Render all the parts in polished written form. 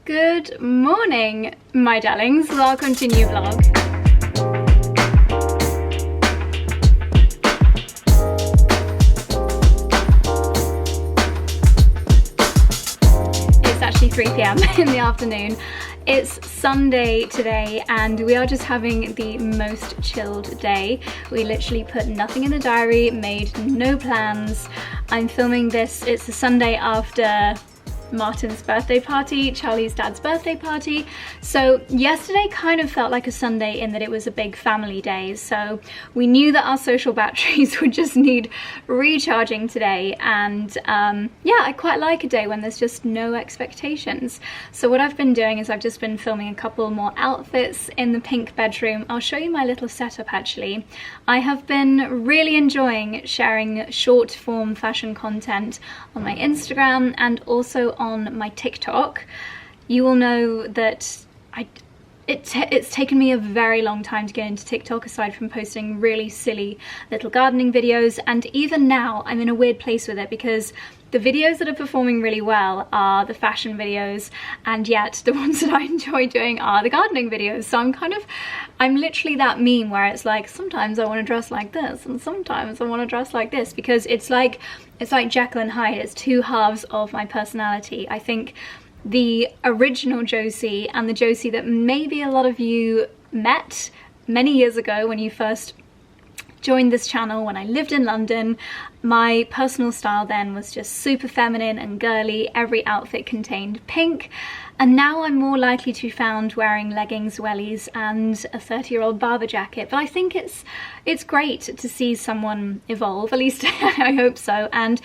Good morning, my darlings. Welcome to new vlog. It's actually 3 p.m. in the afternoon. It's Sunday today and we are just having the most chilled day. We literally put nothing in the diary, made no plans. I'm filming this, it's the Sunday after Martin's birthday party, Charlie's dad's birthday party. So yesterday kind of felt like a Sunday in that it was a big family day. So we knew that our social batteries would just need recharging today. And yeah, I quite like a day when there's just no expectations. So what I've been doing is I've just been filming a couple more outfits in the pink bedroom. I'll show you my little setup actually. I have been really enjoying sharing short form fashion content on my Instagram and also on my TikTok. You will know that it's taken me a very long time to get into TikTok, aside from posting really silly little gardening videos, and even now I'm in a weird place with it because the videos that are performing really well are the fashion videos, and yet the ones that I enjoy doing are the gardening videos. So I'm literally that meme where it's like, sometimes I want to dress like this and sometimes I want to dress like this, because it's like Jekyll and Hyde. It's two halves of my personality. I think the original Josie and the Josie that maybe a lot of you met many years ago when you first joined this channel when I lived in London, my personal style then was just super feminine and girly. Every outfit contained pink, and now I'm more likely to be found wearing leggings, wellies and a 30-year-old Barber jacket. But I think it's great to see someone evolve, at least I hope so. And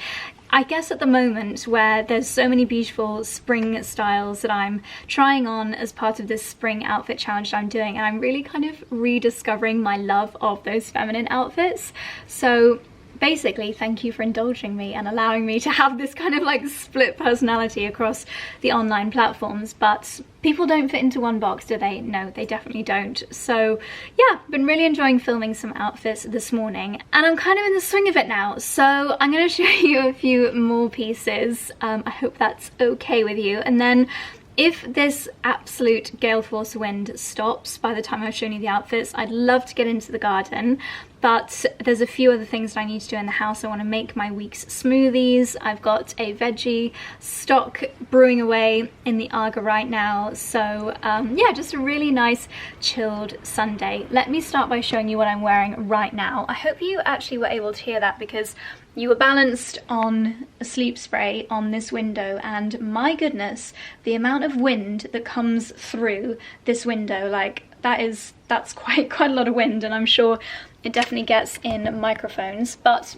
I guess at the moment where there's so many beautiful spring styles that I'm trying on as part of this spring outfit challenge that I'm doing, and I'm really kind of rediscovering my love of those feminine outfits. So basically, thank you for indulging me and allowing me to have this kind of like split personality across the online platforms. But people don't fit into one box, do they? No, they definitely don't. So yeah, been really enjoying filming some outfits this morning, and I'm kind of in the swing of it now. So I'm going to show you a few more pieces. I hope that's okay with you. And then if this absolute gale force wind stops by the time I've shown you the outfits, I'd love to get into the garden, but there's a few other things that I need to do in the house. I want to make my week's smoothies. I've got a veggie stock brewing away in the Arga right now. So yeah, just a really nice chilled Sunday. Let me start by showing you what I'm wearing right now. I hope you actually were able to hear that, because you were balanced on a sleep spray on this window, and my goodness, the amount of wind that comes through this window, like that's quite a lot of wind, and I'm sure it definitely gets in microphones. But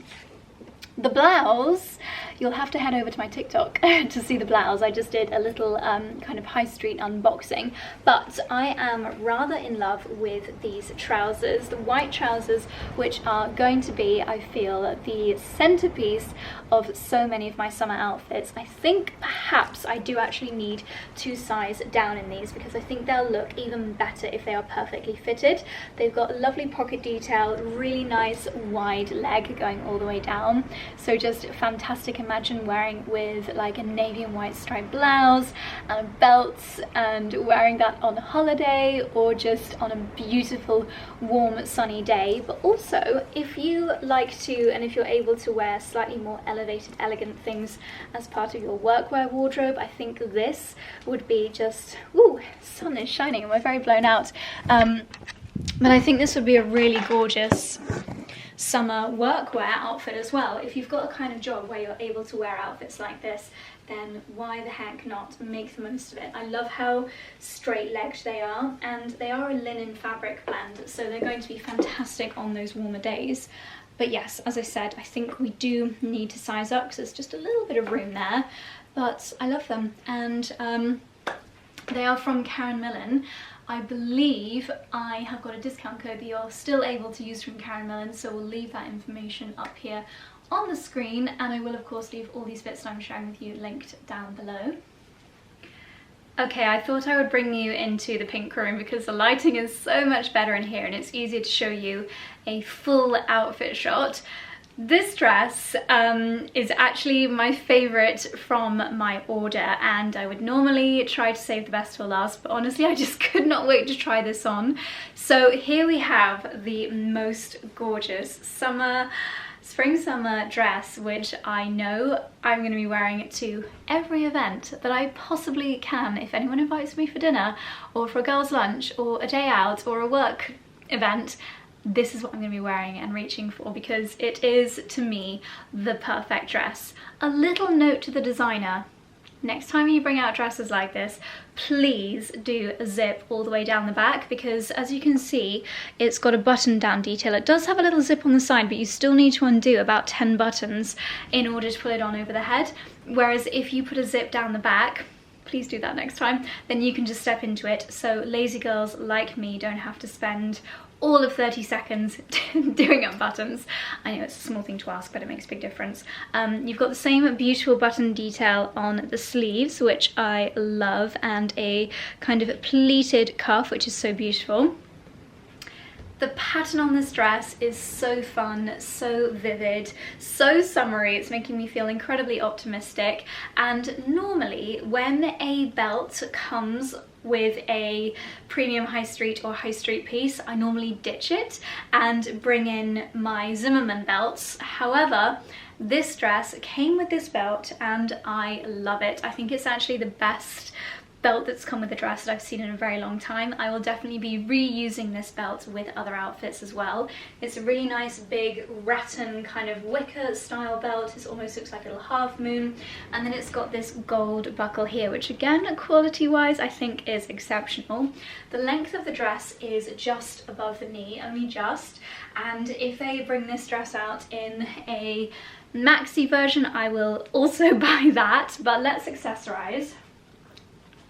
the blouse, you'll have to head over to my TikTok to see the blouse. I just did a little kind of high street unboxing, but I am rather in love with these trousers, the white trousers, which are going to be, I feel, the centerpiece of so many of my summer outfits. I think perhaps I do actually need to size down in these, because I think they'll look even better if they are perfectly fitted. They've got a lovely pocket detail, really nice wide leg going all the way down. So just fantastic. Imagine wearing with like a navy and white striped blouse and belts, and wearing that on a holiday or just on a beautiful warm sunny day. But also, if you like to, and if you're able to wear slightly more elevated, elegant things as part of your workwear wardrobe, I think this would be just, ooh, sun is shining and we're very blown out. But I think this would be a really gorgeous summer workwear outfit as well. If you've got a kind of job where you're able to wear outfits like this, then why the heck not make the most of it? I love how straight-legged they are, and they are a linen fabric blend, so they're going to be fantastic on those warmer days. But yes, as I said, I think we do need to size up because there's just a little bit of room there, but I love them. And they are from Millen. I believe I have got a discount code that you're still able to use from Millen, so we'll leave that information up here on the screen, and I will of course leave all these bits that I'm sharing with you linked down below. Okay, I thought I would bring you into the pink room because the lighting is so much better in here and it's easier to show you a full outfit shot. This dress is actually my favourite from my order, and I would normally try to save the best for last, but honestly I just could not wait to try this on. So here we have the most gorgeous spring-summer dress, which I know I'm going to be wearing it to every event that I possibly can. If anyone invites me for dinner, or for a girls' lunch, or a day out, or a work event, this is what I'm going to be wearing and reaching for, because it is, to me, the perfect dress. A little note to the designer: next time you bring out dresses like this, please do a zip all the way down the back, because as you can see, it's got a button down detail. It does have a little zip on the side, but you still need to undo about 10 buttons in order to pull it on over the head. Whereas if you put a zip down the back, please do that next time, then you can just step into it. So lazy girls like me don't have to spend all of 30 seconds doing up buttons. I know it's a small thing to ask, but it makes a big difference. You've got the same beautiful button detail on the sleeves, which I love, and a kind of pleated cuff, which is so beautiful. The pattern on this dress is so fun, so vivid, so summery. It's making me feel incredibly optimistic. And normally when a belt comes with a premium high street or high street piece, I normally ditch it and bring in my Zimmermann belts. However, this dress came with this belt and I love it. I think it's actually the best belt that's come with a dress that I've seen in a very long time. I will definitely be reusing this belt with other outfits as well. It's a really nice big rattan kind of wicker style belt. It almost looks like a little half moon, and then it's got this gold buckle here, which again, quality wise, I think is exceptional. The length of the dress is just above the knee, only just, and if they bring this dress out in a maxi version, I will also buy that. But let's accessorize.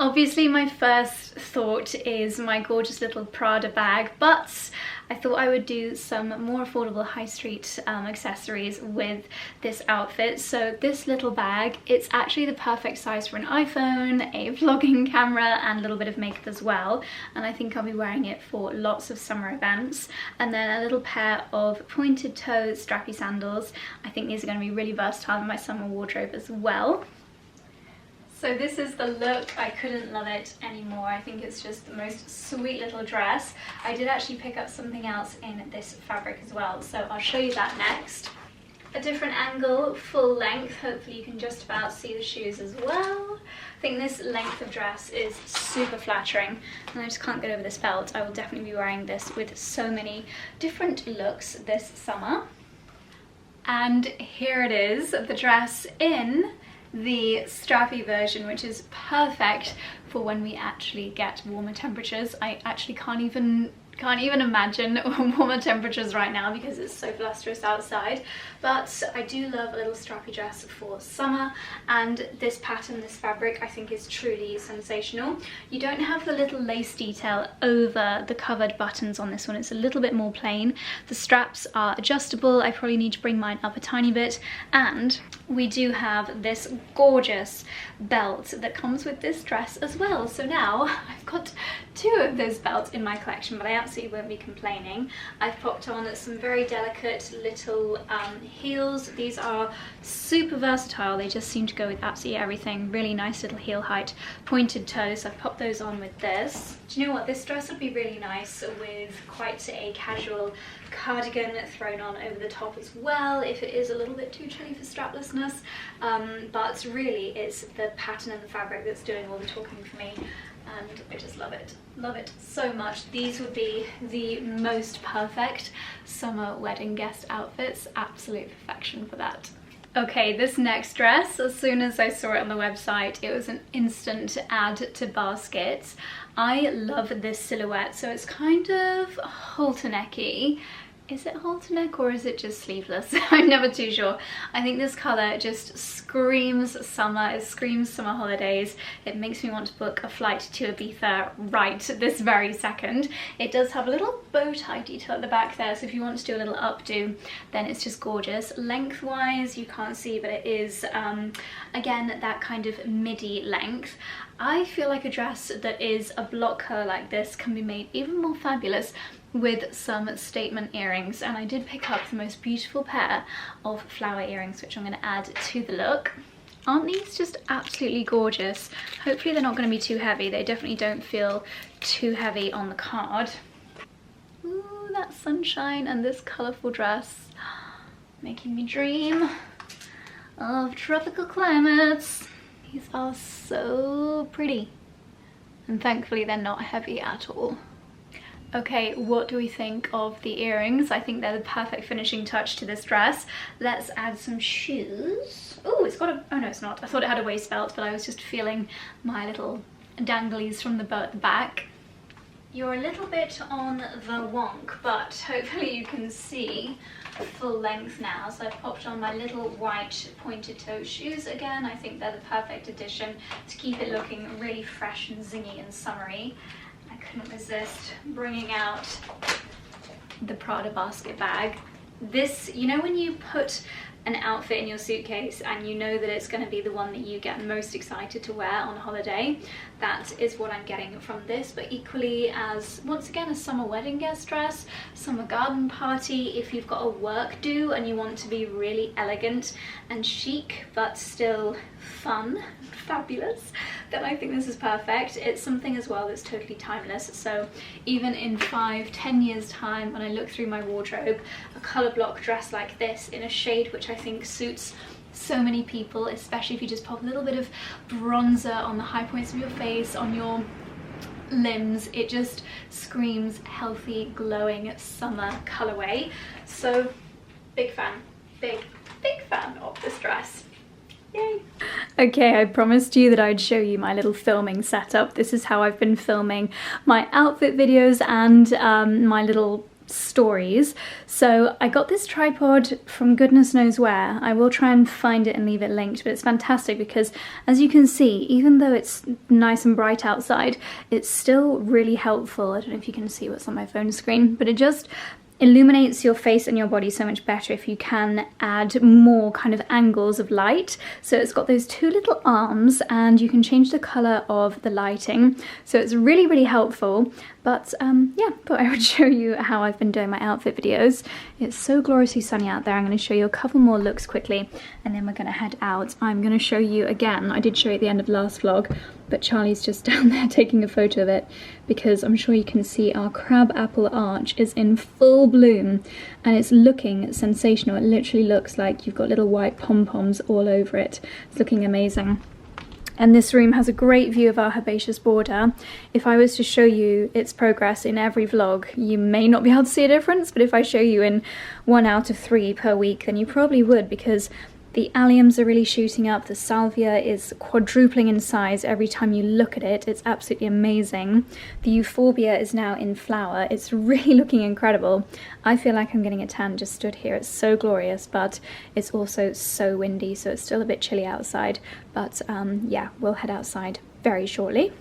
Obviously my first thought is my gorgeous little Prada bag, but I thought I would do some more affordable high street accessories with this outfit. So this little bag, it's actually the perfect size for an iPhone, a vlogging camera, and a little bit of makeup as well. And I think I'll be wearing it for lots of summer events. And then a little pair of pointed toe strappy sandals. I think these are going to be really versatile in my summer wardrobe as well. So this is the look. I couldn't love it anymore. I think it's just the most sweet little dress. I did actually pick up something else in this fabric as well, so I'll show you that next. A different angle, full length. Hopefully you can just about see the shoes as well. I think this length of dress is super flattering, and I just can't get over this belt. I will definitely be wearing this with so many different looks this summer. And here it is, the dress in the strappy version, which is perfect for when we actually get warmer temperatures. I actually can't even imagine warmer temperatures right now because it's so blusterous outside, but I do love a little strappy dress for summer, and this pattern, this fabric, I think is truly sensational. You don't have the little lace detail over the covered buttons on this one. It's a little bit more plain. The straps are adjustable. I probably need to bring mine up a tiny bit, and we do have this gorgeous belt that comes with this dress as well. So now I've got two of those belts in my collection, but I absolutely won't be complaining. I've popped on some very delicate little heels. These are super versatile. They just seem to go with absolutely everything. Really nice little heel height pointed toes. I've popped those on with this. Do you know what? This dress would be really nice with quite a casual cardigan thrown on over the top as well, if it is a little bit too chilly for straplessness. But really it's the pattern and the fabric that's doing all the talking for me, and I just love it so much. These would be the most perfect summer wedding guest outfits. Absolute perfection for that. Okay, this next dress, as soon as I saw it on the website, it was an instant add to baskets. I love this silhouette. So it's kind of halter necky. Is it halter neck or is it just sleeveless? I'm never too sure. I think this colour just screams summer. It screams summer holidays. It makes me want to book a flight to Ibiza right this very second. It does have a little bow tie detail at the back there, so if you want to do a little updo, then it's just gorgeous. Lengthwise, you can't see, but it is, again, that kind of midi length. I feel like a dress that is a block colour like this can be made even more fabulous with some statement earrings, and I did pick up the most beautiful pair of flower earrings, which I'm going to add to the look. Aren't these just absolutely gorgeous? Hopefully they're not going to be too heavy. They definitely don't feel too heavy on the card. Ooh, that sunshine and this colourful dress making me dream of tropical climates. These are so pretty, and thankfully they're not heavy at all. Okay, what do we think of the earrings? I think they're the perfect finishing touch to this dress. Let's add some shoes. Oh, it's got a, oh no it's not. I thought it had a waist belt, but I was just feeling my little danglies from the back. You're a little bit on the wonk, but hopefully you can see full length now. So I've popped on my little white pointed toe shoes again. I think they're the perfect addition to keep it looking really fresh and zingy and summery. I couldn't resist bringing out the Prada basket bag. This, you know when you put an outfit in your suitcase and you know that it's going to be the one that you get most excited to wear on holiday? That is what I'm getting from this, but equally as, once again, a summer wedding guest dress, summer garden party, if you've got a work do and you want to be really elegant and chic but still fun, fabulous, then I think this is perfect. It's something as well that's totally timeless, so even in 5-10 years time, when I look through my wardrobe, a colour block dress like this in a shade which I think suits so many people, especially if you just pop a little bit of bronzer on the high points of your face, on your limbs, it just screams healthy, glowing summer colourway. So big fan, big fan of this dress. Yay! Okay, I promised you that I'd show you my little filming setup. This is how I've been filming my outfit videos and my little stories. So I got this tripod from goodness knows where. I will try and find it and leave it linked, but it's fantastic because, as you can see, even though it's nice and bright outside, it's still really helpful. I don't know if you can see what's on my phone screen, but it just illuminates your face and your body so much better if you can add more kind of angles of light. So it's got those two little arms and you can change the colour of the lighting. So it's really, really helpful. But yeah, thought I would show you how I've been doing my outfit videos. It's so gloriously sunny out there. I'm going to show you a couple more looks quickly and then we're going to head out. I'm going to show you again, I did show you at the end of last vlog, but Charlie's just down there taking a photo of it because I'm sure you can see our crab apple arch is in full bloom and it's looking sensational. It literally looks like you've got little white pom-poms all over it. It's looking amazing. And this room has a great view of our herbaceous border. If I was to show you its progress in every vlog, you may not be able to see a difference, but if I show you in 1 out of 3 per week, then you probably would, because the alliums are really shooting up. The salvia is quadrupling in size every time you look at it. It's absolutely amazing. The euphorbia is now in flower. It's really looking incredible. I feel like I'm getting a tan just stood here. It's so glorious, but it's also so windy, so it's still a bit chilly outside. But yeah, we'll head outside very shortly.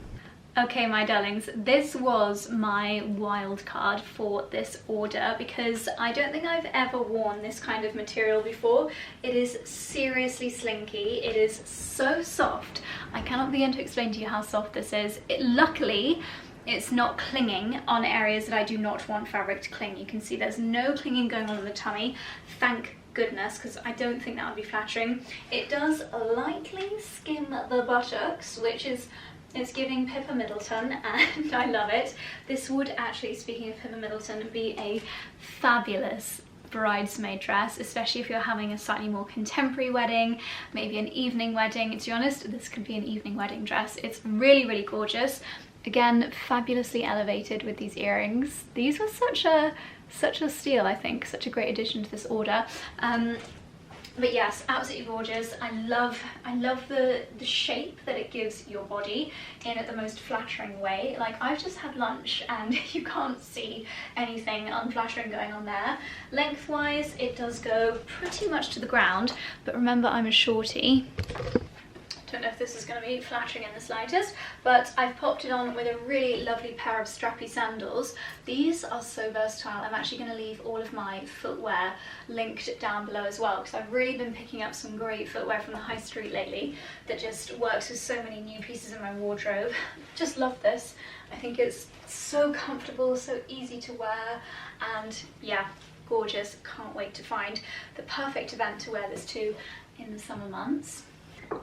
Okay, my darlings, this was my wild card for this order because I don't think I've ever worn this kind of material before. It is seriously slinky. It is so soft. I cannot begin to explain to you how soft this is. Luckily, it's not clinging on areas that I do not want fabric to cling. You can see there's no clinging going on in the tummy. Thank goodness, because I don't think that would be flattering. It does lightly skim the buttocks, which is it's giving Pippa Middleton, and I love it. This would actually, speaking of Pippa Middleton, be a fabulous bridesmaid dress, especially if you're having a slightly more contemporary wedding, maybe an evening wedding. To be honest, this could be an evening wedding dress. It's really, really gorgeous. Again, fabulously elevated with these earrings. These were such a steal, I think, such a great addition to this order. But yes, absolutely gorgeous. I love the shape that it gives your body in the most flattering way. Like, I've just had lunch and you can't see anything unflattering going on there. Lengthwise, it does go pretty much to the ground, but remember I'm a shorty. Don't know if this is going to be flattering in the slightest, but I've popped it on with a really lovely pair of strappy sandals. These are so versatile. I'm actually going to leave all of my footwear linked down below as well, because I've really been picking up some great footwear from the high street lately that just works with so many new pieces in my wardrobe. Just love this. I think it's so comfortable, so easy to wear, and yeah, gorgeous. Can't wait to find the perfect event to wear this to in the summer months.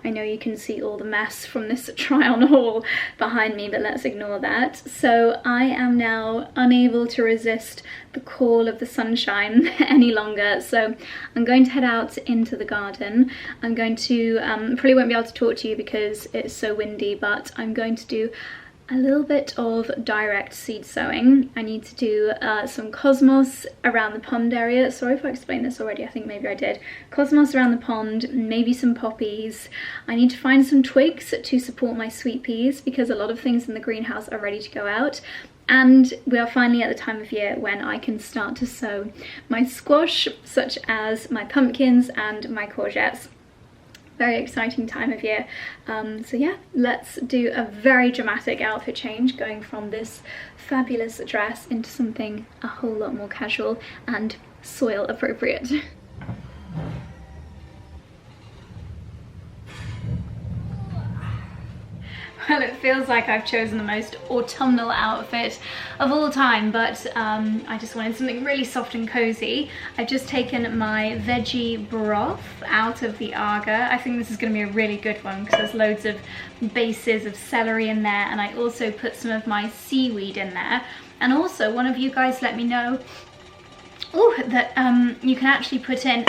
I know you can see all the mess from this try-on haul behind me, but let's ignore that. So I am now unable to resist the call of the sunshine any longer, so I'm going to head out into the garden. I'm going to, probably won't be able to talk to you because it's so windy, but I'm going to do a little bit of direct seed sowing. I need to do some cosmos around the pond area. Sorry if I explained this already, I think maybe I did. Cosmos around the pond, maybe some poppies. I need to find some twigs to support my sweet peas because a lot of things in the greenhouse are ready to go out. And we are finally at the time of year when I can start to sow my squash, such as my pumpkins and my courgettes. Very exciting time of year. So yeah, let's do a very dramatic outfit change, going from this fabulous dress into something a whole lot more casual and soil appropriate. Well, it feels like I've chosen the most autumnal outfit of all time, but I just wanted something really soft and cozy. I've just taken my veggie broth out of the Aga. I think this is going to be a really good one because there's loads of bases of celery in there, and I also put some of my seaweed in there. And also, one of you guys let me know that you can actually put in...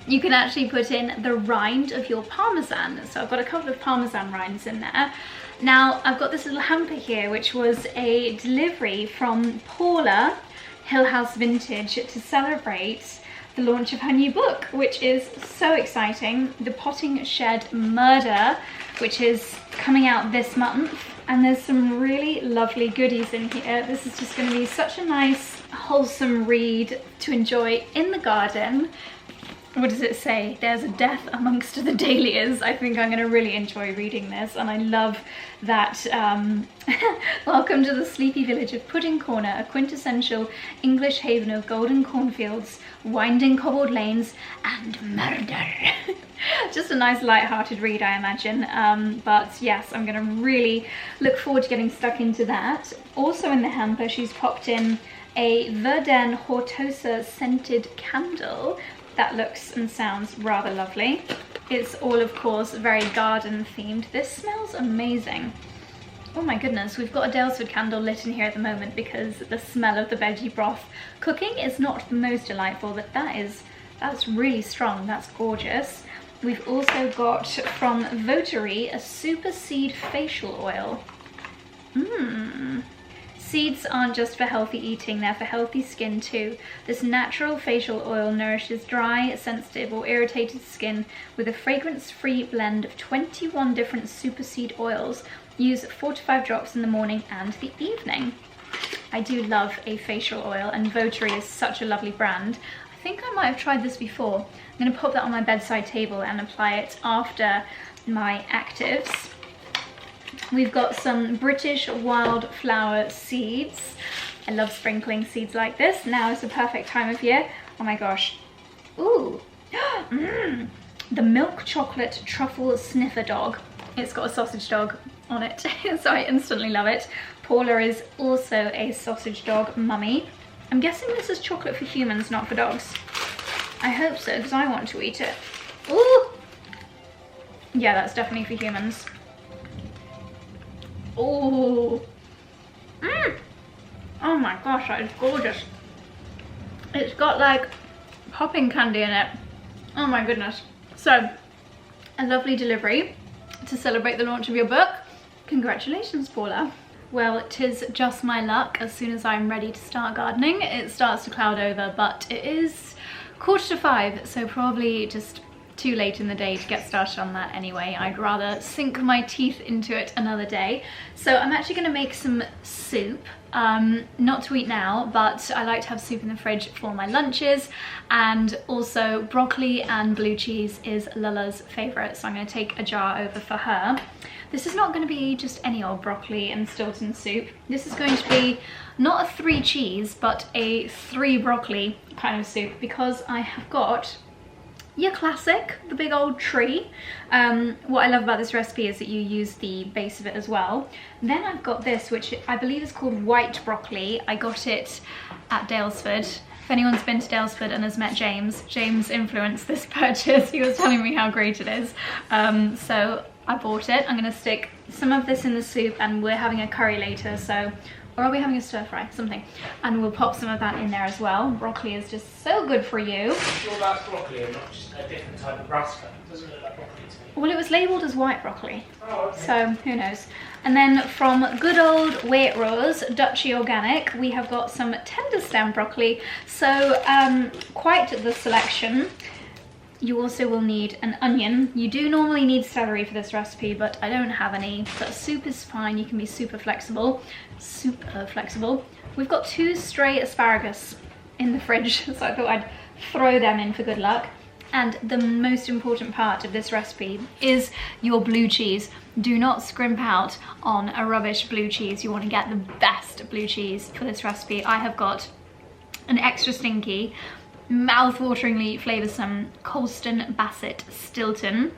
You can actually put in the rind of your parmesan. So I've got a couple of parmesan rinds in there. Now I've got this little hamper here, which was a delivery from Paula, Hill House Vintage, to celebrate the launch of her new book, which is so exciting. The Potting Shed Murder, which is coming out this month. And there's some really lovely goodies in here. This is just going to be such a nice, wholesome read to enjoy in the garden. What does it say? There's a death amongst the dahlias. I think I'm going to really enjoy reading this, and I love that. Welcome to the sleepy village of Pudding Corner, a quintessential English haven of golden cornfields, winding cobbled lanes, and murder. Just a nice light-hearted read, I imagine. But yes, I'm going to really look forward to getting stuck into that. Also in the hamper, she's popped in a Verdun Hortosa scented candle. That looks and sounds rather lovely. It's all, of course, very garden themed. This smells amazing. Oh my goodness, we've got a Dalesford candle lit in here at the moment because the smell of the veggie broth cooking is not the most delightful, but that's really strong. That's gorgeous. We've also got from Votary a super seed facial oil. Seeds aren't just for healthy eating, they're for healthy skin too. This natural facial oil nourishes dry, sensitive or irritated skin with a fragrance-free blend of 21 different super seed oils. Use 4 to 5 drops in the morning and the evening. I do love a facial oil, and Votary is such a lovely brand. I think I might have tried this before. I'm going to pop that on my bedside table and apply it after my actives. We've got some British wildflower seeds. I love sprinkling seeds like this. Now is the perfect time of year. Oh my gosh. Ooh. The milk chocolate truffle sniffer dog. It's got a sausage dog on it, so I instantly love it. Paula is also a sausage dog mummy. I'm guessing this is chocolate for humans, not for dogs. I hope so, because I want to eat it. Ooh. Yeah, that's definitely for humans. Oh, oh my gosh, that is gorgeous. It's got like popping candy in it. Oh my goodness. So, a lovely delivery to celebrate the launch of your book. Congratulations, Paula. Well, 'tis just my luck. As soon as I'm ready to start gardening, it starts to cloud over, but it is 4:45, so probably just too late in the day to get started on that anyway. I'd rather sink my teeth into it another day. So I'm actually going to make some soup. Not to eat now, but I like to have soup in the fridge for my lunches, and also broccoli and blue cheese is Lala's favourite, so I'm going to take a jar over for her. This is not going to be just any old broccoli and Stilton soup. This is going to be not a 3 cheese, but a 3 broccoli kind of soup, because I have got your classic, the big old tree. What I love about this recipe is that you use the base of it as well. Then I've got this, which I believe is called white broccoli. I got it at Daylesford. If anyone's been to Daylesford and has met James, James influenced this purchase. He was telling me how great it is. So I bought it. I'm gonna stick some of this in the soup, and we're having a curry later, so, or are we having a stir fry? Something. And we'll pop some of that in there as well. Broccoli is just so good for you. It's all about broccoli and not just a different type of brassica. It doesn't look like broccoli to me. Well, it was labelled as white broccoli. Oh, okay. So who knows. And then from good old Waitrose, Dutchy Organic, we have got some tender stem broccoli. So quite the selection. You also will need an onion. You do normally need celery for this recipe, but I don't have any. But soup is fine. You can be super flexible. Super flexible. We've got 2 stray asparagus in the fridge, so I thought I'd throw them in for good luck. And the most important part of this recipe is your blue cheese. Do not scrimp out on a rubbish blue cheese. You want to get the best blue cheese for this recipe. I have got an extra stinky, mouth-wateringly flavoursome Colston Bassett Stilton,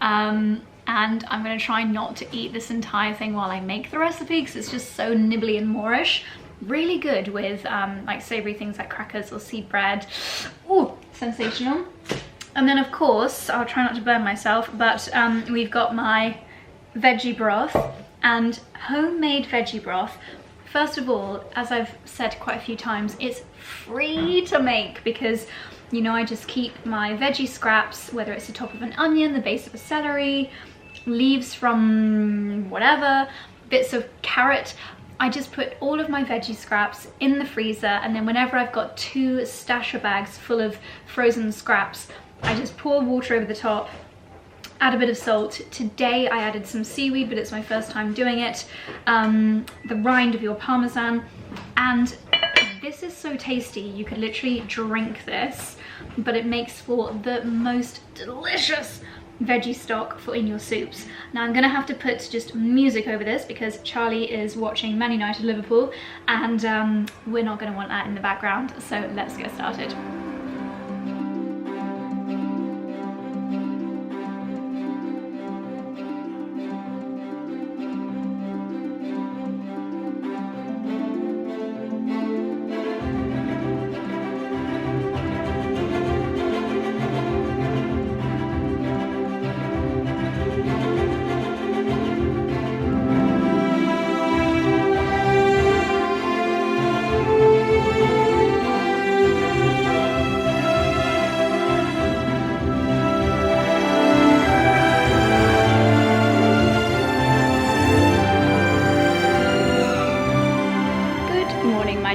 and I'm going to try not to eat this entire thing while I make the recipe, because it's just so nibbly and moreish. Really good with like savoury things like crackers or seed bread. Ooh, sensational. And then of course, I'll try not to burn myself, but we've got my veggie broth, and homemade veggie broth. First of all, as I've said quite a few times, it's free to make, because, you know, I just keep my veggie scraps, whether it's the top of an onion, the base of a celery, leaves from whatever, bits of carrot. I just put all of my veggie scraps in the freezer, and then whenever I've got 2 stasher bags full of frozen scraps, I just pour water over the top, add a bit of salt. Today I added some seaweed, but it's my first time doing it. The rind of your parmesan, and this is so tasty. You could literally drink this, but it makes for the most delicious veggie stock for in your soups. Now I'm gonna have to put just music over this, because Charlie is watching Man United Liverpool, and we're not gonna want that in the background, so let's get started.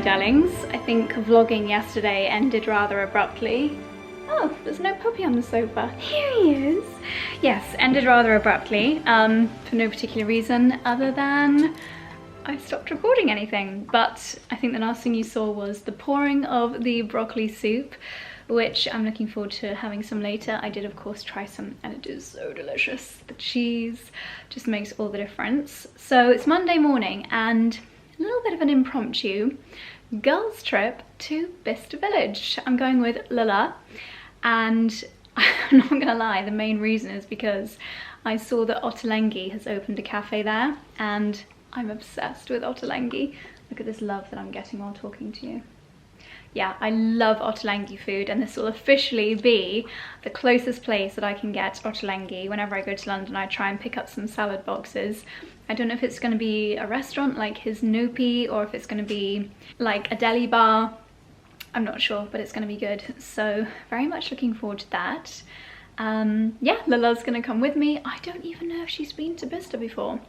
Darlings, I think vlogging yesterday ended rather abruptly. Oh, there's no puppy on the sofa. Here he is. Yes, ended rather abruptly, for no particular reason other than I stopped recording anything. But I think the last thing you saw was the pouring of the broccoli soup, which I'm looking forward to having some later. I did of course try some, and it is so delicious. The cheese just makes all the difference. So it's Monday morning, and a little bit of an impromptu girls trip to Bicester Village. I'm going with Lala, and I'm not gonna lie, the main reason is because I saw that Ottolenghi has opened a cafe there, and I'm obsessed with Ottolenghi. Look at this love that I'm getting while talking to you. Yeah, I love Ottolenghi food, and this will officially be the closest place that I can get Ottolenghi. Whenever I go to London, I try and pick up some salad boxes. I don't know if it's going to be a restaurant like his Nopi, or if it's going to be like a deli bar. I'm not sure, but it's going to be good. So very much looking forward to that. Yeah, Lala's going to come with me. I don't even know if she's been to Bicester before.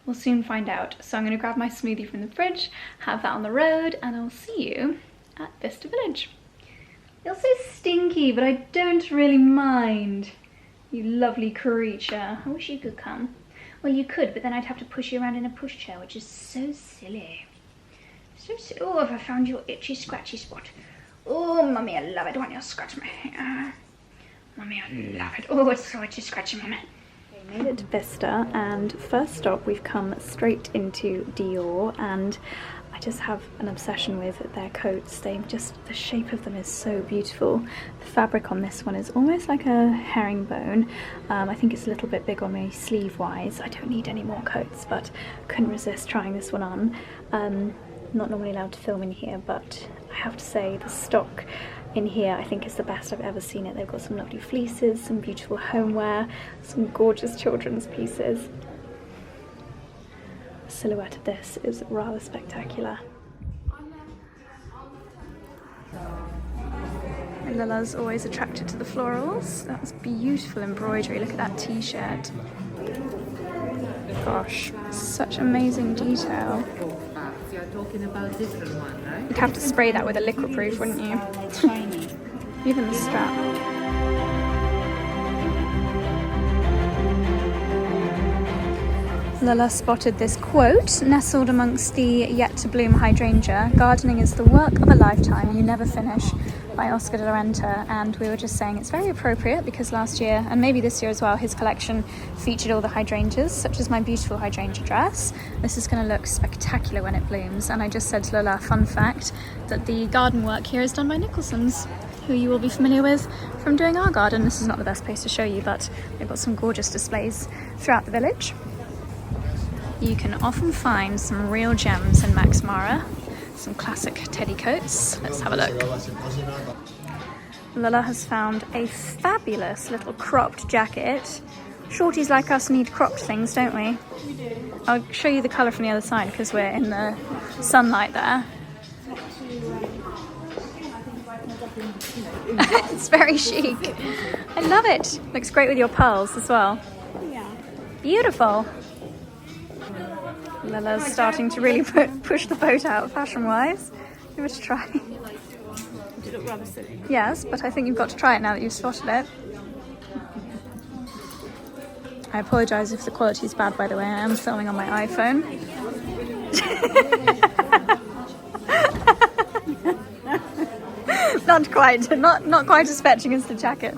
We'll soon find out. So I'm going to grab my smoothie from the fridge, have that on the road, and I'll see you at Bicester Village. You're so stinky, but I don't really mind. You lovely creature. I wish you could come. Well, you could, but then I'd have to push you around in a pushchair, which is so silly. So silly. Oh, have I found your itchy, scratchy spot? Oh, Mummy, I love it when you scratch my hair. Mummy, I love it. Oh, it's so itchy, scratchy, Mummy. We made it to Bicester, and first stop, we've come straight into Dior, and I just have an obsession with their coats. The shape of them is so beautiful. The fabric on this one is almost like a herringbone. I think it's a little bit big on me sleeve wise. I don't need any more coats, but couldn't resist trying this one on. Not normally allowed to film in here, but I have to say the stock in here I think is the best I've ever seen it. They've got some lovely fleeces, some beautiful homeware, some gorgeous children's pieces. The silhouette of this is rather spectacular. Lila's always attracted to the florals. That's beautiful embroidery. Look at that t-shirt. Gosh, such amazing detail. You're talking about different one, right? You'd have to spray that with a liquid proof, wouldn't you? Even the strap. Lila spotted this quote, nestled amongst the yet to bloom hydrangea. Gardening is the work of a lifetime, you never finish, by Oscar de la Renta. And we were just saying it's very appropriate because last year, and maybe this year as well, his collection featured all the hydrangeas, such as my beautiful hydrangea dress. This is going to look spectacular when it blooms. And I just said to Lila, fun fact, that the garden work here is done by Nicholson's, who you will be familiar with from doing our garden. This is not the best place to show you, but they've got some gorgeous displays throughout the village. You can often find some real gems in Max Mara, some classic teddy coats. Let's have a look. Lila has found a fabulous little cropped jacket. Shorties like us need cropped things, don't we? We do. I'll show you the colour from the other side because we're in the sunlight there. It's very chic. I love it. Looks great with your pearls as well. Yeah. Beautiful. Lila's starting to really push the boat out fashion-wise. Give it a try. Did it look rather silly? Yes, but I think you've got to try it now that you've spotted it. I apologise if the quality is bad, by the way. I am filming on my iPhone. Not quite as fetching as the jacket.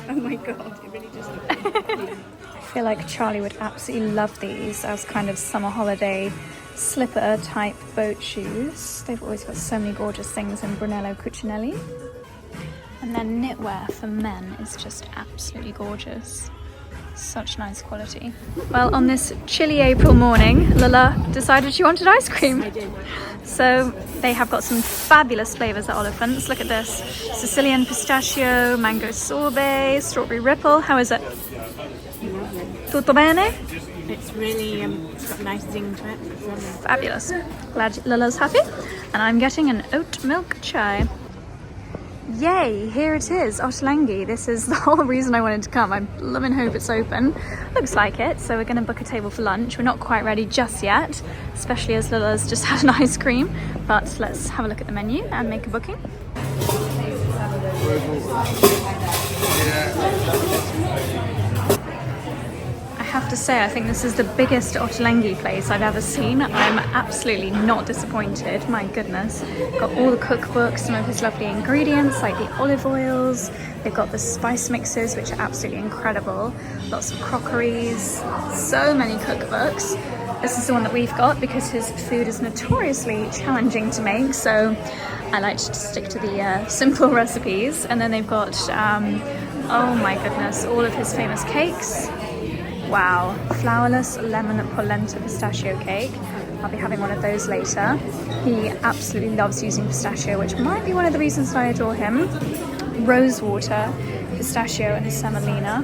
Oh my god, it really just I feel like Charlie would absolutely love these as kind of summer holiday slipper type boat shoes. They've always got so many gorgeous things in Brunello Cucinelli. And then knitwear for men is just absolutely gorgeous. Such nice quality. Well, on this chilly April morning, Lila decided she wanted ice cream. I did. So they have got some fabulous flavours at Oliphant's. Look at this. Sicilian pistachio, mango sorbet, strawberry ripple. How is it? Lovely. Tutto bene? It's really it's got a nice zing to it. It's lovely. Fabulous. Glad Lila's happy. And I'm getting an oat milk chai. Yay, here it is, Ottolenghi. This is the whole reason I wanted to come. I love and hope it's open. Looks like it, so we're going to book a table for lunch. We're not quite ready just yet, especially as Lila's just had an ice cream. But let's have a look at the menu and make a booking. I have to say, I think this is the biggest Ottolenghi place I've ever seen. I'm absolutely not disappointed, my goodness. Got all the cookbooks, some of his lovely ingredients like the olive oils. They've got the spice mixes, which are absolutely incredible. Lots of crockeries, so many cookbooks. This is the one that we've got because his food is notoriously challenging to make, so I like to stick to the simple recipes. And then they've got, oh my goodness, all of his famous cakes. Wow, flourless lemon polenta pistachio cake. I'll be having one of those later. He absolutely loves using pistachio, which might be one of the reasons that I adore him. Rosewater, pistachio and semolina.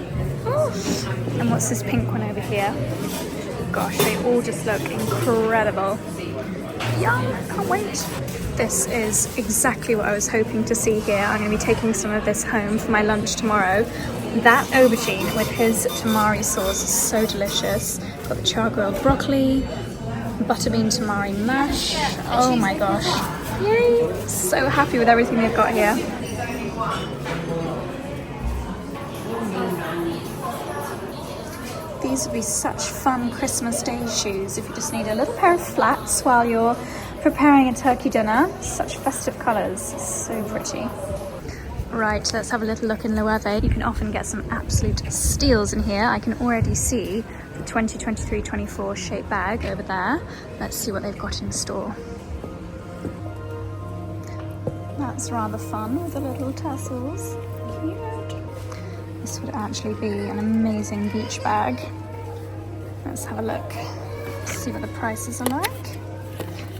And what's this pink one over here? Gosh, they all just look incredible. Yum, can't wait. This is exactly what I was hoping to see here. I'm going to be taking some of this home for my lunch tomorrow. That aubergine with his tamari sauce is so delicious. Got the char-grilled broccoli, butterbean tamari mash. Oh my gosh. Yay! So happy with everything they've got here. These would be such fun Christmas Day shoes if you just need a little pair of flats while you're preparing a turkey dinner. Such festive colours, so pretty. Right, let's have a little look in Loewe. You can often get some absolute steals in here. I can already see the 2023-24 shape bag over there. Let's see what they've got in store. That's rather fun with the little tassels. Cute. This would actually be an amazing beach bag. Let's have a look, see what the prices are like.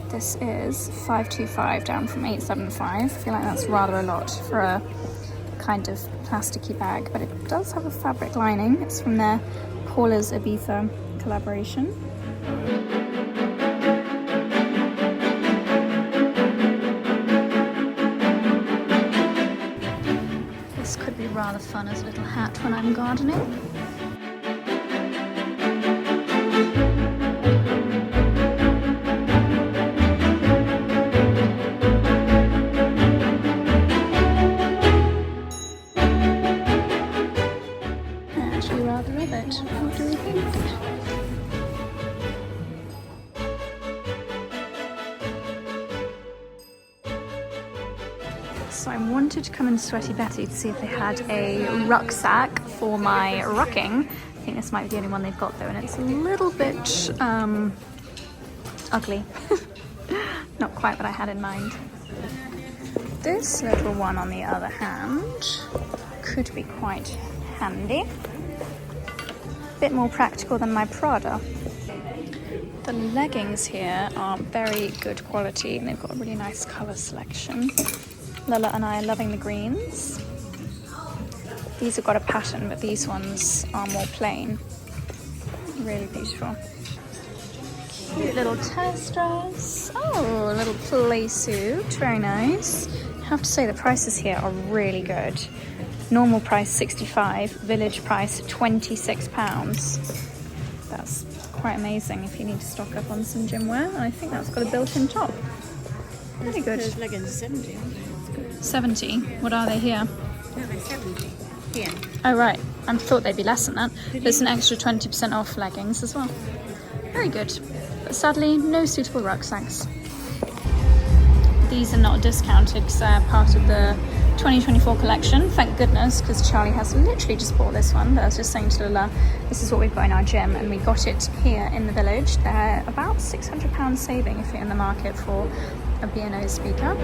This is $525 down from $875. I feel like that's rather a lot for a kind of plasticky bag, but it does have a fabric lining. It's from their Paula's Ibiza collaboration. This could be rather fun as a little hat when I'm gardening. What do we think? So I wanted to come in Sweaty Betty to see if they had a rucksack for my rucking. I think this might be the only one they've got though, and it's a little bit ugly. Not quite what I had in mind. This little one, on the other hand, could be quite handy. Bit more practical than my Prada. The leggings here are very good quality and they've got a really nice colour selection. Lola and I are loving the greens. These have got a pattern, but these ones are more plain. Really beautiful. Cute little tennis dress. Oh, a little play suit. Very nice. I have to say the prices here are really good. Normal price $65, village price £26. That's quite amazing if you need to stock up on some gym wear. And I think that's got a built-in top. Really good. Those leggings are 70, aren't they? 70? What are they here? No, they're 70 here. Oh right, I thought they'd be less than that. There's an extra 20% off leggings as well. Very good. But sadly, no suitable rucksacks. These are not discounted because they're part of the 2024 collection, thank goodness, because Charlie has literally just bought this one. But I was just saying to Lola, this is what we've got in our gym, and we got it here in the village. They're about £600 saving if you're in the market for a B&O speaker.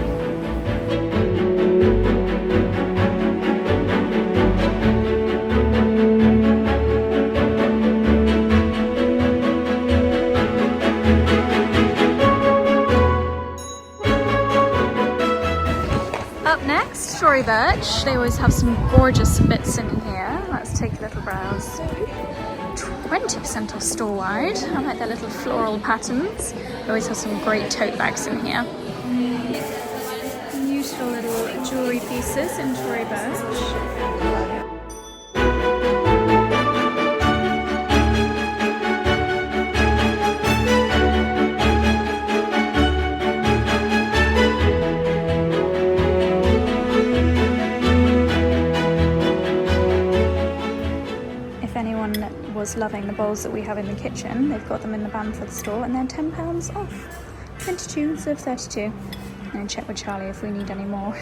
Up next, Tory Birch. They always have some gorgeous bits in here. Let's take a little browse. 20% off store-wide. I like their little floral patterns. They always have some great tote bags in here. Beautiful little jewellery pieces in Tory Birch. Was loving the bowls that we have in the kitchen. They've got them in the Bamford store and they're £10 off. 22 instead of 32. And check with Charlie if we need any more.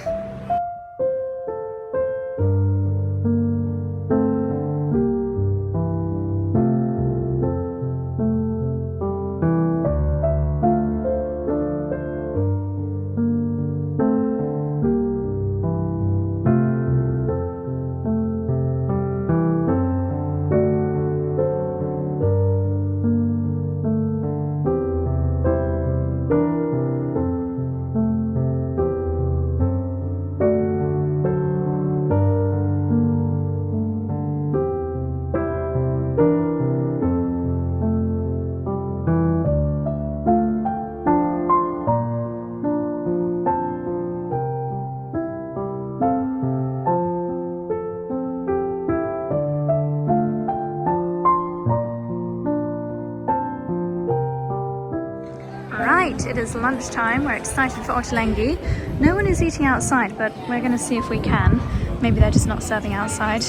Right, it is lunchtime. We're excited for Ottolenghi. No one is eating outside, but we're going to see if we can. Maybe they're just not serving outside.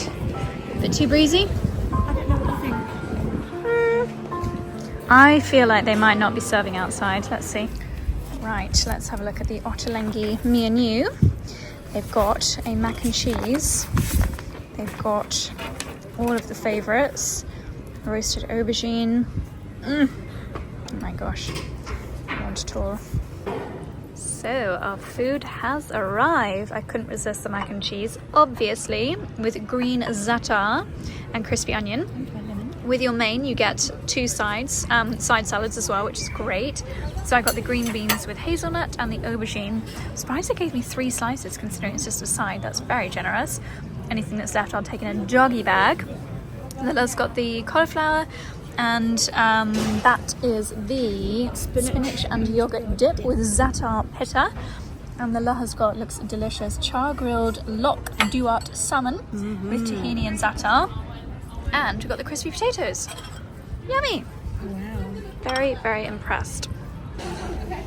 A bit too breezy? I don't know what you think. I feel like they might not be serving outside. Let's see. Right, let's have a look at the Ottolenghi menu. They've got a mac and cheese. They've got all of the favourites. Roasted aubergine. Oh my gosh. I want it all. So our food has arrived. I couldn't resist the mac and cheese, obviously, with green za'atar and crispy onion. With your main, you get 2 sides, side salads as well, which is great. So I got the green beans with hazelnut and the aubergine. I'm surprised they gave me 3 slices, considering it's just a side. That's very generous. Anything that's left, I'll take in a doggy bag. Lila's got the cauliflower, and that is the spinach and yogurt dip with za'atar pita. And Lila has got, looks delicious, char-grilled lock duat salmon with tahini and za'atar. And we've got the crispy potatoes. Yummy! Wow. Very, very impressed.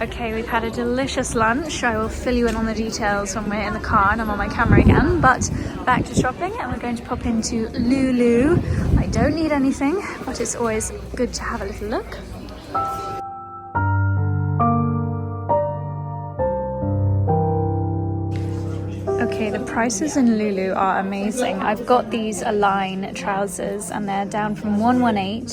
Okay, we've had a delicious lunch. I will fill you in on the details when we're in the car and I'm on my camera again. But back to shopping, and we're going to pop into Lulu. I don't need anything, but it's always good to have a little look. Okay, the prices in Lulu are amazing. I've got these Align trousers and they're down from £118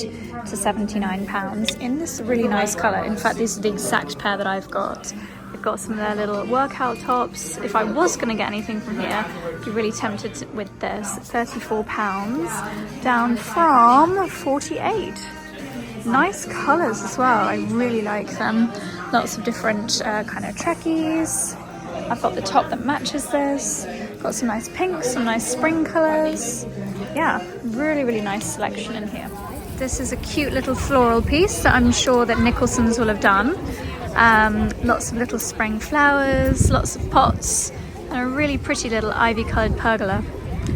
to £79 in this really nice colour. In fact, these are the exact pair that I've got. They've got some of their little workout tops. If I was going to get anything from here, I'd be really tempted with this. £34 down from £48. Nice colours as well. I really like them. Lots of different kind of trekkies. I've got the top that matches this. Got some nice pinks, some nice spring colours. Yeah, really, really nice selection in here. This is a cute little floral piece that I'm sure that Nicholson's will have done. Lots of little spring flowers, lots of pots, and a really pretty little ivy-coloured pergola.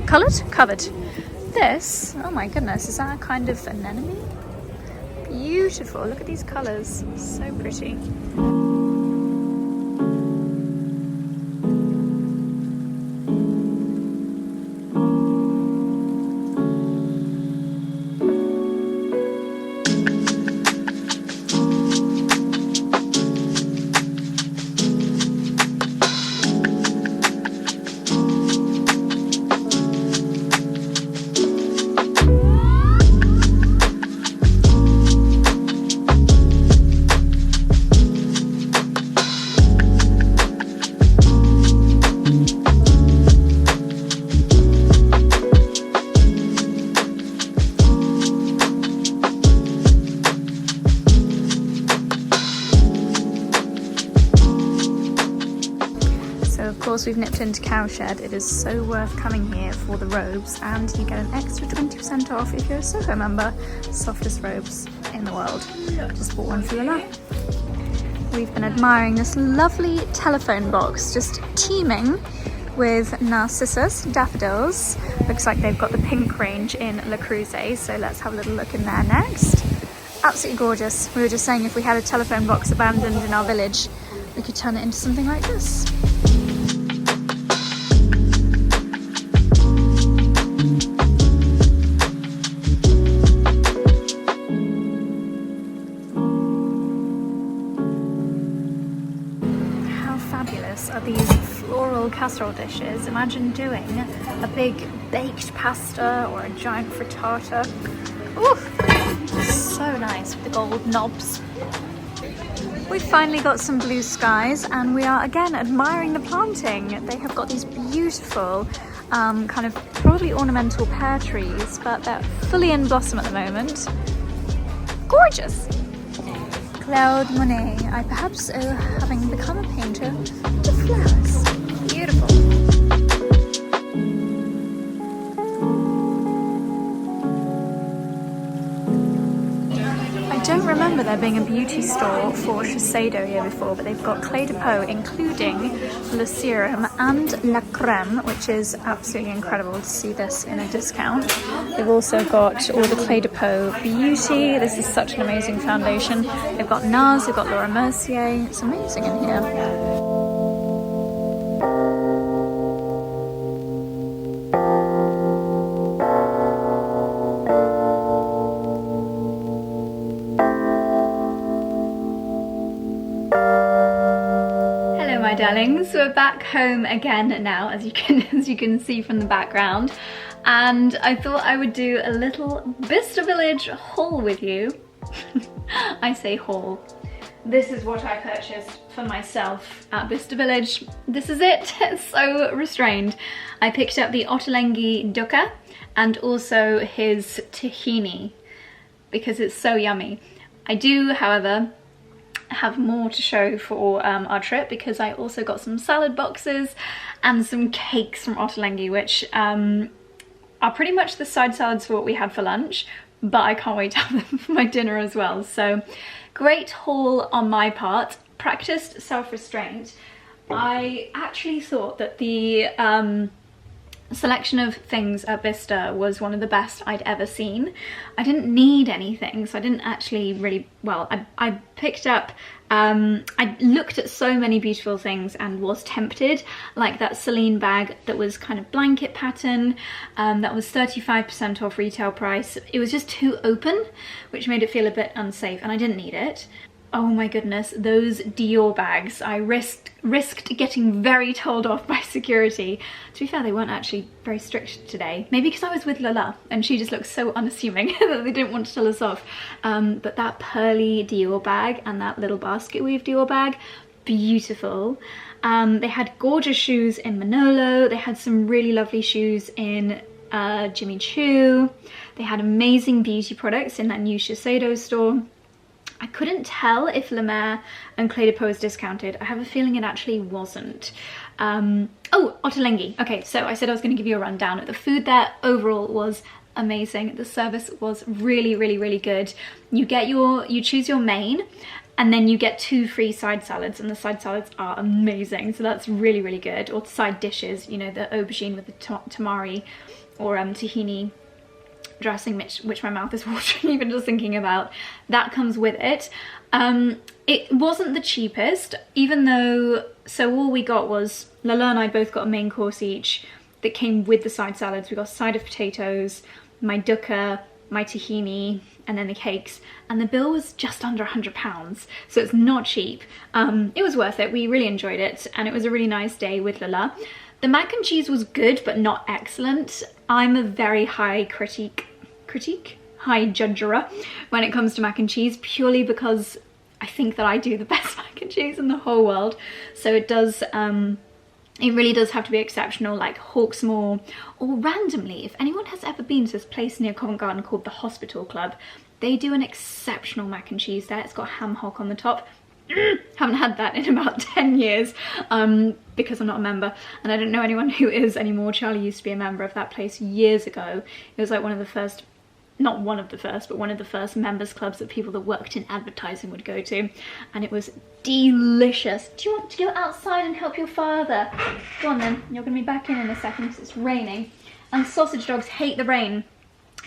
Covered. This, oh my goodness, is that a kind of anemone? Beautiful, look at these colours, so pretty. Of course, we've nipped into Cowshed. It is so worth coming here for the robes, and you get an extra 20% off if you're a Soho member. Softest robes in the world. Just bought one for Lila. We've been admiring this lovely telephone box, just teeming with narcissus, daffodils. Looks like they've got the pink range in Le Creuset, so let's have a little look in there next. Absolutely gorgeous. We were just saying if we had a telephone box abandoned in our village, we could turn it into something like this. Are these floral casserole dishes. Imagine doing a big baked pasta or a giant frittata. Ooh, so nice with the gold knobs. We've finally got some blue skies and we are again admiring the planting. They have got these beautiful kind of probably ornamental pear trees, but they're fully in blossom at the moment. Gorgeous! Claude Monet. I perhaps owe having become a painter to flowers. Beautiful. I don't remember remember there being a beauty store for Shiseido here before, but they've got Clé de Peau, including Le Serum and La Creme, which is absolutely incredible to see this in a discount. They've also got all the Clé de Peau Beauty. This is such an amazing foundation. They've got NARS, they've got Laura Mercier. It's amazing in here. My darlings, we're back home again now, as you can see from the background, and I thought I would do a little Bicester Village haul with you. I say haul. This is what I purchased for myself at Bicester Village. This is it. It's so restrained. I picked up the Ottolenghi dukkha and also his tahini because it's so yummy. I do, however, have more to show for our trip because I also got some salad boxes and some cakes from Ottolenghi, which are pretty much the side salads for what we had for lunch, but I can't wait to have them for my dinner as well. So great haul on my part. Practiced self-restraint. I actually thought that the selection of things at Bicester was one of the best I'd ever seen. I didn't need anything, so I didn't actually really, well, I picked up, I looked at so many beautiful things and was tempted, like that Celine bag that was kind of blanket pattern, that was 35% off retail price. It was just too open, which made it feel a bit unsafe, and I didn't need it. Oh my goodness, those Dior bags. I risked getting very told off by security. To be fair, they weren't actually very strict today. Maybe because I was with Lala and she just looked so unassuming that they didn't want to tell us off. But that pearly Dior bag and that little basket weave Dior bag, beautiful. They had gorgeous shoes in Manolo. They had some really lovely shoes in Jimmy Choo. They had amazing beauty products in that new Shiseido store. I couldn't tell if La Mer and Clé de Peau was discounted. I have a feeling it actually wasn't. Oh, Ottolenghi. Okay, so I said I was going to give you a rundown. The food there overall was amazing. The service was really, really, really good. You choose your main, and then you get 2 free side salads, and the side salads are amazing. So that's really, really good. Or side dishes, you know, the aubergine with the tamari or tahini dressing, which my mouth is watering even just thinking about. That comes with it. It wasn't the cheapest, even though, so all we got was, Lala and I both got a main course each that came with the side salads. We got a side of potatoes, my dukkha, my tahini, and then the cakes, and the bill was just under £100, so it's not cheap. It was worth it. We really enjoyed it, and it was a really nice day with Lala. The mac and cheese was good, but not excellent. I'm a very high high judger when it comes to mac and cheese, purely because I think that I do the best mac and cheese in the whole world. So it does, it really does have to be exceptional, like Hawksmoor, or randomly, if anyone has ever been to this place near Covent Garden called the Hospital Club, they do an exceptional mac and cheese there. It's got ham hock on the top. Haven't had that in about 10 years because I'm not a member, and I don't know anyone who is anymore. Charlie used to be a member of that place years ago. It was like one of the first, not one of the first, but one of the first members clubs that people that worked in advertising would go to, and it was delicious. Do you want to go outside and help your father? Go on then, you're going to be back in a second because it's raining, and sausage dogs hate the rain.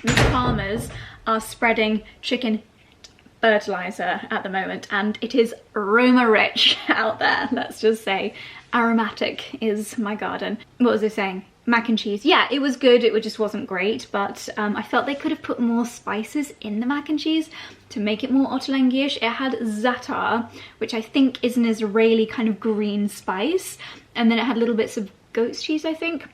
The farmers are spreading chicken fertilizer at the moment, and it is aroma rich out there, let's just say. Aromatic is my garden. What was I saying? Mac and cheese. Yeah, it was good, it just wasn't great, but I felt they could have put more spices in the mac and cheese to make it more Ottolenghi-ish. It had za'atar, which I think is an Israeli kind of green spice, and then it had little bits of goat's cheese, I think.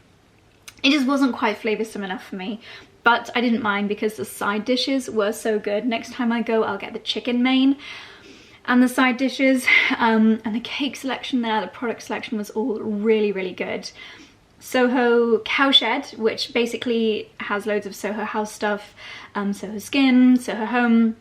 It just wasn't quite flavoursome enough for me. But I didn't mind because the side dishes were so good. Next time I go, I'll get the chicken main and the side dishes. And the cake selection there, the product selection was all really, really good. Soho Cowshed, which basically has loads of Soho House stuff, Soho Skin, Soho Home,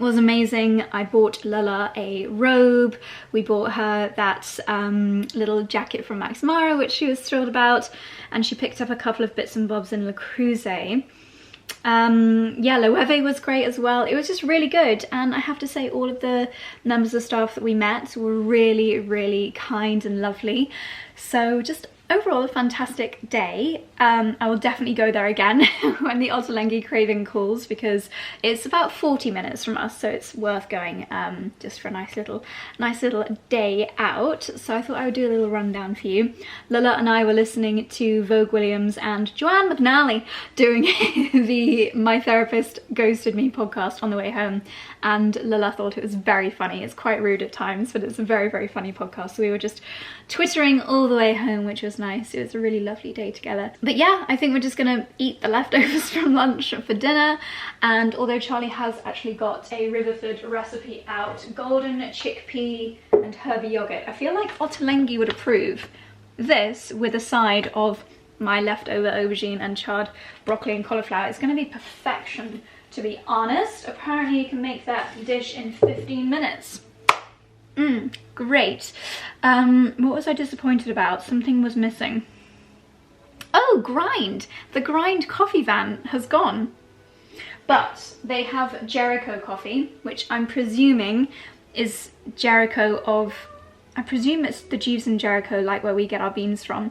was amazing. I bought Lala a robe. We bought her that little jacket from Max Mara, which she was thrilled about, and she picked up a couple of bits and bobs in Le Creuset. Yeah, Loewe was great as well. It was just really good, and I have to say all of the members of staff that we met were really, really kind and lovely. So just overall a fantastic day. I will definitely go there again when the Ottolenghi craving calls, because it's about 40 minutes from us, so it's worth going just for a nice little day out. So I thought I would do a little rundown for you. Lila and I were listening to Vogue Williams and Joanne McNally doing the My Therapist Ghosted Me podcast on the way home, and Lila thought it was very funny. It's quite rude at times, but it's a very, very funny podcast. So we were just twittering all the way home, which was nice. It was a really lovely day together. But yeah, I think we're just gonna eat the leftovers from lunch for dinner. And although Charlie has actually got a Riverford recipe out, golden chickpea and herby yogurt, I feel like Ottolenghi would approve this with a side of my leftover aubergine and charred broccoli and cauliflower. It's gonna be perfection, to be honest. Apparently you can make that dish in 15 minutes. Great. What was I disappointed about? Something was missing. Oh, Grind! The Grind coffee van has gone. But they have Jericho coffee, which I'm presuming is Jericho of... I presume it's the Jeeves and Jericho, like where we get our beans from.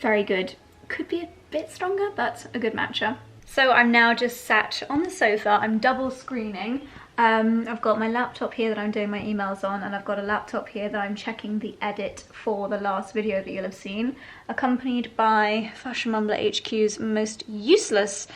Very good. Could be a bit stronger, but a good matcha. So I'm now just sat on the sofa. I'm double screening. I've got my laptop here that I'm doing my emails on, and I've got a laptop here that I'm checking the edit for the last video that you'll have seen, accompanied by Fashion Mumbler HQ's most useless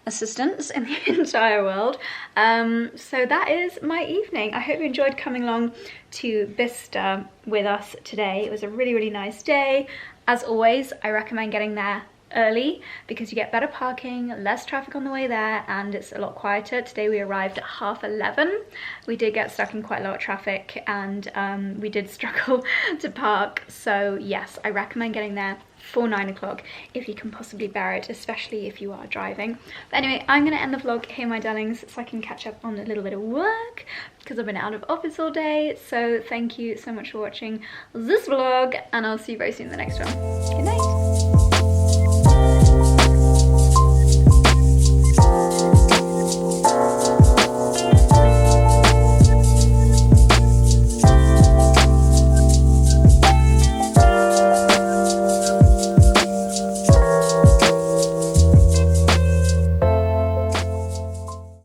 assistants in the entire world. So that is my evening. I hope you enjoyed coming along to Bicester with us today. It was a really, really nice day. As always, I recommend getting there early because you get better parking, less traffic on the way there, and it's a lot quieter. Today we arrived at 11:30. We did get stuck in quite a lot of traffic, and we did struggle to park. So yes, I recommend getting there for 9 o'clock if you can possibly bear it, especially if you are driving. But anyway, I'm gonna end the vlog here, my darlings, so I can catch up on a little bit of work because I've been out of office all day. So thank you so much for watching this vlog, and I'll see you very soon in the next one. Good night.